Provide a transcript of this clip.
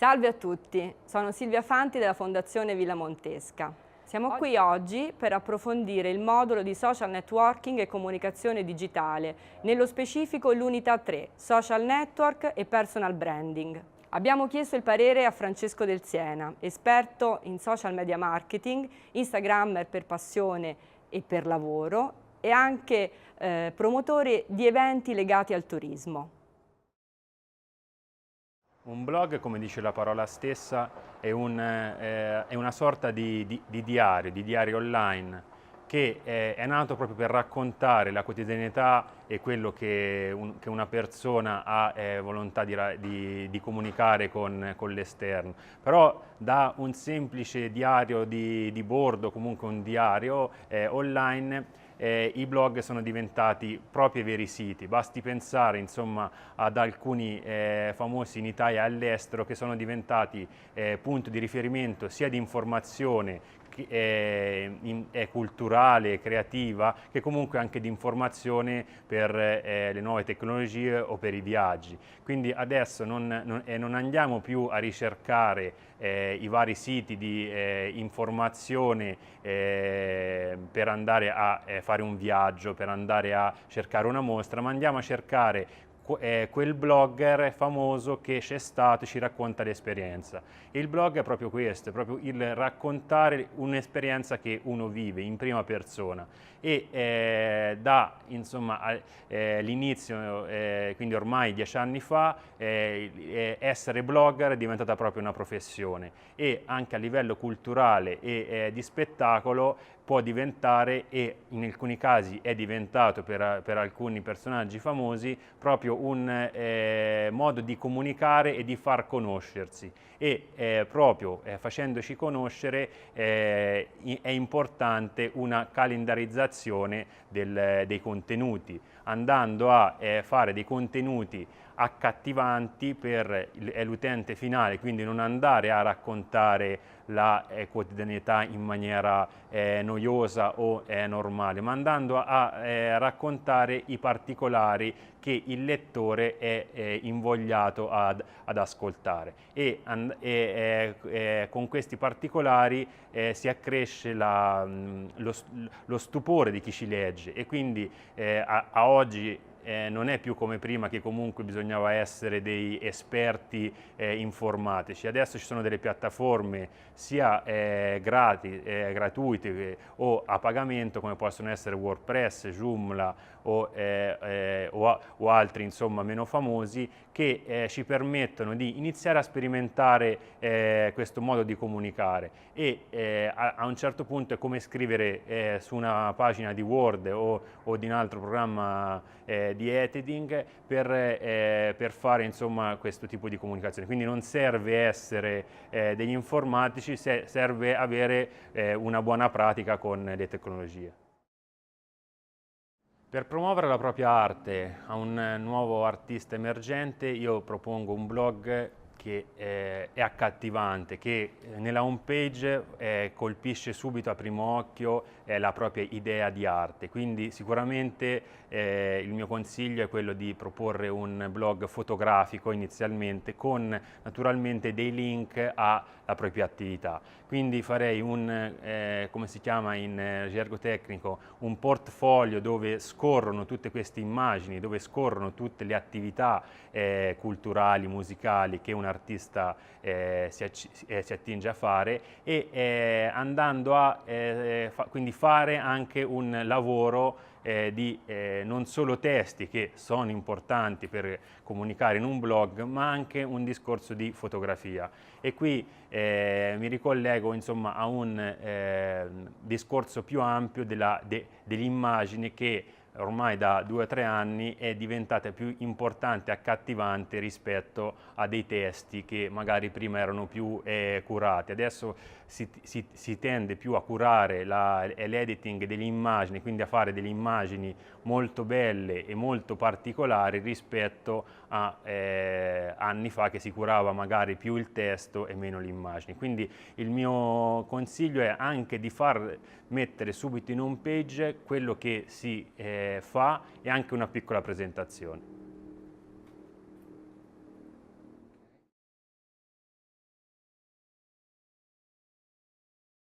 Salve a tutti, sono Silvia Fanti della Fondazione Villa Montesca. Siamo qui oggi per approfondire il modulo di social networking e comunicazione digitale, nello specifico l'unità 3, social network e personal branding. Abbiamo chiesto il parere a Francesco Del Siena, esperto in social media marketing, instagrammer per passione e per lavoro e anche promotore di eventi legati al turismo. Un blog, come dice la parola stessa, è una sorta di diario online che è nato proprio per raccontare la quotidianità e quello che una persona ha volontà di comunicare con l'esterno. Però da un semplice diario di bordo, comunque un diario online, i blog sono diventati proprio veri siti. Basti pensare insomma ad alcuni famosi in Italia e all'estero che sono diventati punto di riferimento sia di informazione culturale, creativa, che comunque anche di informazione per le nuove tecnologie o per i viaggi. Quindi adesso non andiamo più a ricercare i vari siti di informazione per andare a fare un viaggio, per andare a cercare una mostra, ma andiamo a cercare quel blogger famoso che c'è stato e ci racconta l'esperienza. Il blog è proprio questo, è proprio il raccontare un'esperienza che uno vive in prima persona e da l'inizio, quindi ormai 10 anni fa, essere blogger è diventata proprio una professione e anche a livello culturale e di spettacolo può diventare, e in alcuni casi è diventato per alcuni personaggi famosi, proprio un modo di comunicare e di far conoscersi e proprio facendoci conoscere è importante una calendarizzazione dei contenuti, andando a fare dei contenuti accattivanti per l'utente finale, quindi non andare a raccontare la quotidianità in maniera noiosa o normale, ma andando a raccontare i particolari che il lettore è invogliato ad ascoltare e con questi particolari si accresce lo stupore di chi ci legge e quindi a oggi non è più come prima che comunque bisognava essere dei esperti informatici. Adesso ci sono delle piattaforme sia gratuite o a pagamento come possono essere WordPress, Joomla o altri insomma meno famosi che ci permettono di iniziare a sperimentare questo modo di comunicare e a un certo punto è come scrivere su una pagina di Word o di un altro programma di editing per fare insomma questo tipo di comunicazione. Quindi non serve essere degli informatici, serve avere una buona pratica con le tecnologie. Per promuovere la propria arte a un nuovo artista emergente io propongo un blog che è accattivante, che nella home page colpisce subito a primo occhio la propria idea di arte. Quindi sicuramente il mio consiglio è quello di proporre un blog fotografico inizialmente con naturalmente dei link alla propria attività. Quindi farei come si chiama in gergo tecnico, un portfolio dove scorrono tutte queste immagini, dove scorrono tutte le attività culturali, musicali che un artista si attinge a fare e andando a quindi fare anche un lavoro di non solo testi che sono importanti per comunicare in un blog, ma anche un discorso di fotografia. E qui mi ricollego insomma a un discorso più ampio dell'immagine che ormai da 2 o 3 anni è diventata più importante e accattivante rispetto a dei testi che magari prima erano più curati. Adesso si tende più a curare l'editing delle immagini, quindi a fare delle immagini molto belle e molto particolari rispetto a anni fa che si curava magari più il testo e meno le immagini. Quindi il mio consiglio è anche di far mettere subito in home page quello che si fa e anche una piccola presentazione.